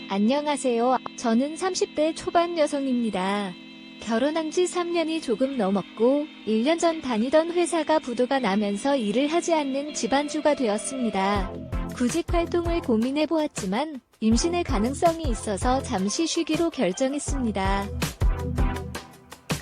안녕하세요. 저는 30대 초반 여성입니다. 결혼한 지 3년이 조금 넘었고 1년 전 다니던 회사가 부도가 나면서 일을 하지 않는 집안주가 되었습니다. 구직 활동을 고민해보았지만 임신의 가능성이 있어서 잠시 쉬기로 결정했습니다.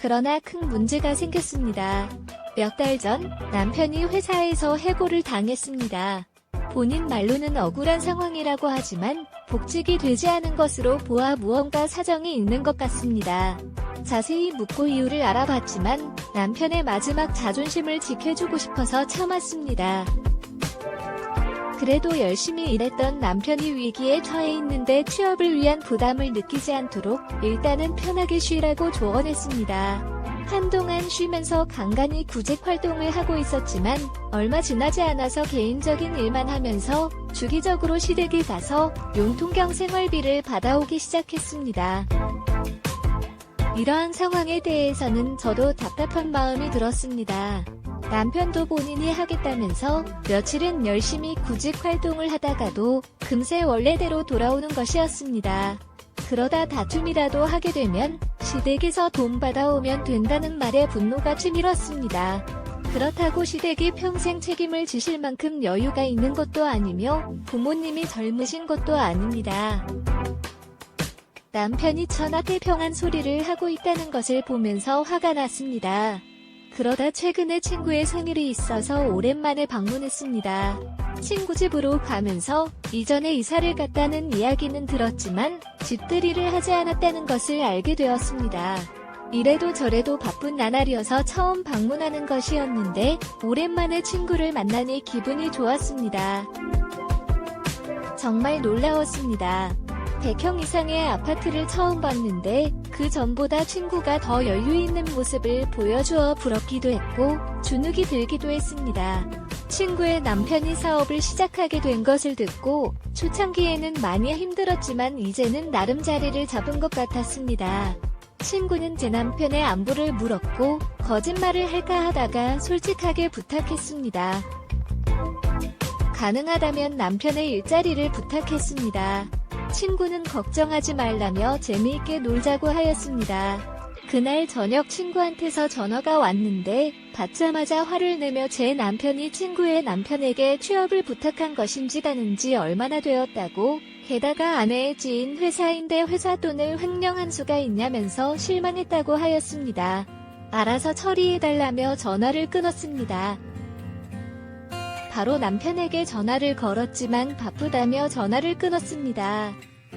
그러나 큰 문제가 생겼습니다. 몇 달 전 남편이 회사에서 해고를 당했습니다. 본인 말로는 억울한 상황이라고 하지만 복직이 되지 않은 것으로 보아 무언가 사정이 있는 것 같습니다. 자세히 묻고 이유를 알아봤지만 남편의 마지막 자존심을 지켜주고 싶어서 참았습니다. 그래도 열심히 일했던 남편이 위기에 처해 있는데 취업을 위한 부담을 느끼지 않도록 일단은 편하게 쉬라고 조언했습니다. 한동안 쉬면서 간간히 구직 활동을 하고 있었지만 얼마 지나지 않아서 개인적인 일만 하면서 주기적으로 시댁에 가서 용통경 생활비를 받아오기 시작했습니다. 이러한 상황에 대해서는 저도 답답한 마음이 들었습니다. 남편도 본인이 하겠다면서 며칠은 열심히 구직 활동을 하다가도 금세 원래대로 돌아오는 것이었습니다. 그러다 다툼이라도 하게 되면 시댁에서 돈 받아오면 된다는 말에 분노가 치밀었습니다. 그렇다고 시댁이 평생 책임을 지실 만큼 여유가 있는 것도 아니며 부모님이 젊으신 것도 아닙니다. 남편이 천하태평한 소리를 하고 있다는 것을 보면서 화가 났습니다. 그러다 최근에 친구의 생일이 있어서 오랜만에 방문했습니다. 친구 집으로 가면서 이전에 이사를 갔다는 이야기는 들었지만 집들이를 하지 않았다는 것을 알게 되었습니다. 이래도 저래도 바쁜 나날이어서 처음 방문하는 것이었는데 오랜만에 친구를 만나니 기분이 좋았습니다. 정말 놀라웠습니다. 100평 이상의 아파트를 처음 봤는데 그 전보다 친구가 더 여유 있는 모습을 보여주어 부럽기도 했고 주눅이 들기도 했습니다. 친구의 남편이 사업을 시작하게 된 것을 듣고 초창기에는 많이 힘들었지만 이제는 나름 자리를 잡은 것 같았습니다. 친구는 제 남편의 안부를 물었고 거짓말을 할까 하다가 솔직하게 부탁했습니다. 가능하다면 남편의 일자리를 부탁했습니다. 친구는 걱정하지 말라며 재미있게 놀자고 하였습니다. 그날 저녁 친구한테서 전화가 왔는데 받자마자 화를 내며 제 남편이 친구의 남편에게 취업을 부탁한 것인지 얼마나 되었다고, 게다가 아내의 지인 회사인데 회사 돈을 횡령한 수가 있냐면서 실망했다고 하였습니다. 알아서 처리해달라며 전화를 끊었습니다. 바로 남편에게 전화를 걸었지만 바쁘다며 전화를 끊었습니다.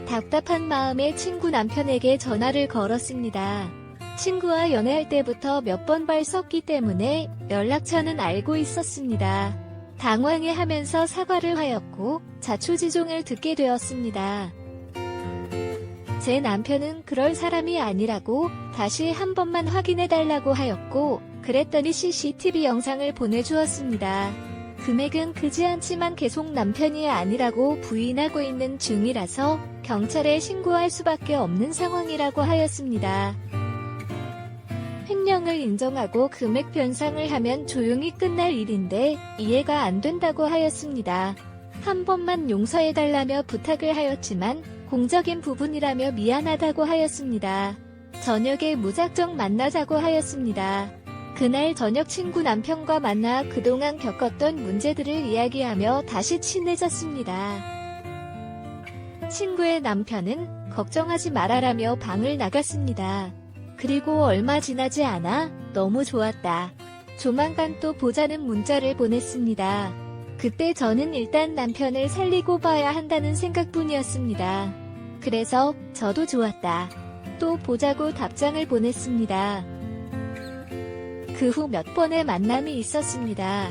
답답한 마음에 친구 남편에게 전화를 걸었습니다. 친구와 연애할 때부터 몇 번 발 섰기 때문에 연락처는 알고 있었습니다. 당황해하면서 사과를 하였고 자초지종을 듣게 되었습니다. 제 남편은 그럴 사람이 아니라고 다시 한 번만 확인해달라고 하였고 그랬더니 CCTV 영상을 보내주었습니다. 금액은 크지 않지만 계속 남편이 아니라고 부인하고 있는 중이라서 경찰에 신고할 수밖에 없는 상황이라고 하였습니다. 횡령을 인정하고 금액 변상을 하면 조용히 끝날 일인데 이해가 안 된다고 하였습니다. 한 번만 용서해달라며 부탁을 하였지만 공적인 부분이라며 미안하다고 하였습니다. 저녁에 무작정 만나자고 하였습니다. 그날 저녁 친구 남편과 만나 그동안 겪었던 문제들을 이야기하며 다시 친해졌습니다. 친구의 남편은 걱정하지 말아라며 방을 나갔습니다. 그리고 얼마 지나지 않아 너무 좋았다. 조만간 또 보자는 문자를 보냈습니다. 그때 저는 일단 남편을 살리고 봐야 한다는 생각뿐이었습니다. 그래서 저도 좋았다. 또 보자고 답장을 보냈습니다. 그 후 몇 번의 만남이 있었습니다.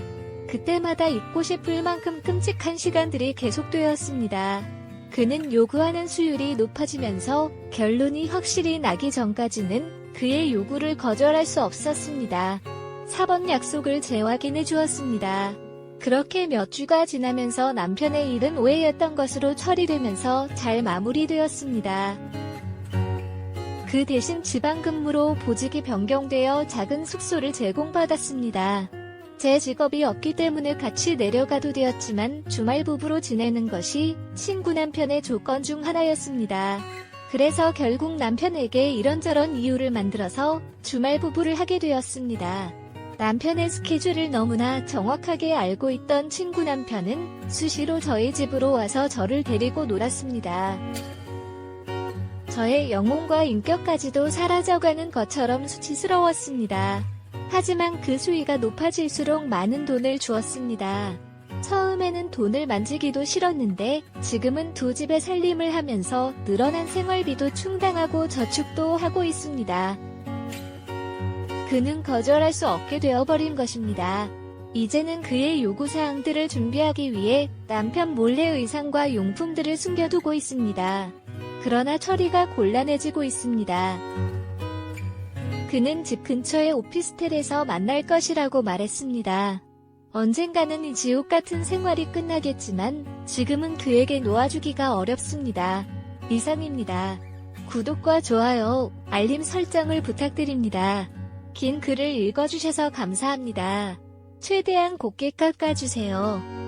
그때마다 잊고 싶을 만큼 끔찍한 시간들이 계속되었습니다. 그는 요구하는 수율이 높아지면서 결론이 확실히 나기 전까지는 그의 요구를 거절할 수 없었습니다. 4번 약속을 재확인해 주었습니다. 그렇게 몇 주가 지나면서 남편의 일은 오해였던 것으로 처리되면서 잘 마무리되었습니다. 그 대신 지방근무로 보직이 변경되어 작은 숙소를 제공받았습니다. 제 직업이 없기 때문에 같이 내려가도 되었지만 주말 부부로 지내는 것이 친구 남편의 조건 중 하나였습니다. 그래서 결국 남편에게 이런저런 이유를 만들어서 주말 부부를 하게 되었습니다. 남편의 스케줄을 너무나 정확하게 알고 있던 친구 남편은 수시로 저희 집으로 와서 저를 데리고 놀았습니다. 저의 영혼과 인격까지도 사라져가는 것처럼 수치스러웠습니다. 하지만 그 수위가 높아질수록 많은 돈을 주었습니다. 처음에는 돈을 만지기도 싫었는데 지금은 두 집의 살림을 하면서 늘어난 생활비도 충당하고 저축도 하고 있습니다. 그는 거절할 수 없게 되어버린 것입니다. 이제는 그의 요구사항들을 준비하기 위해 남편 몰래 의상과 용품들을 숨겨두고 있습니다. 그러나 처리가 곤란해지고 있습니다. 그는 집 근처의 오피스텔에서 만날 것이라고 말했습니다. 언젠가는 이 지옥 같은 생활이 끝나겠지만 지금은 그에게 놓아주기가 어렵습니다. 이상입니다. 구독과 좋아요, 알림 설정을 부탁드립니다. 긴 글을 읽어주셔서 감사합니다. 최대한 곱게 깎아주세요.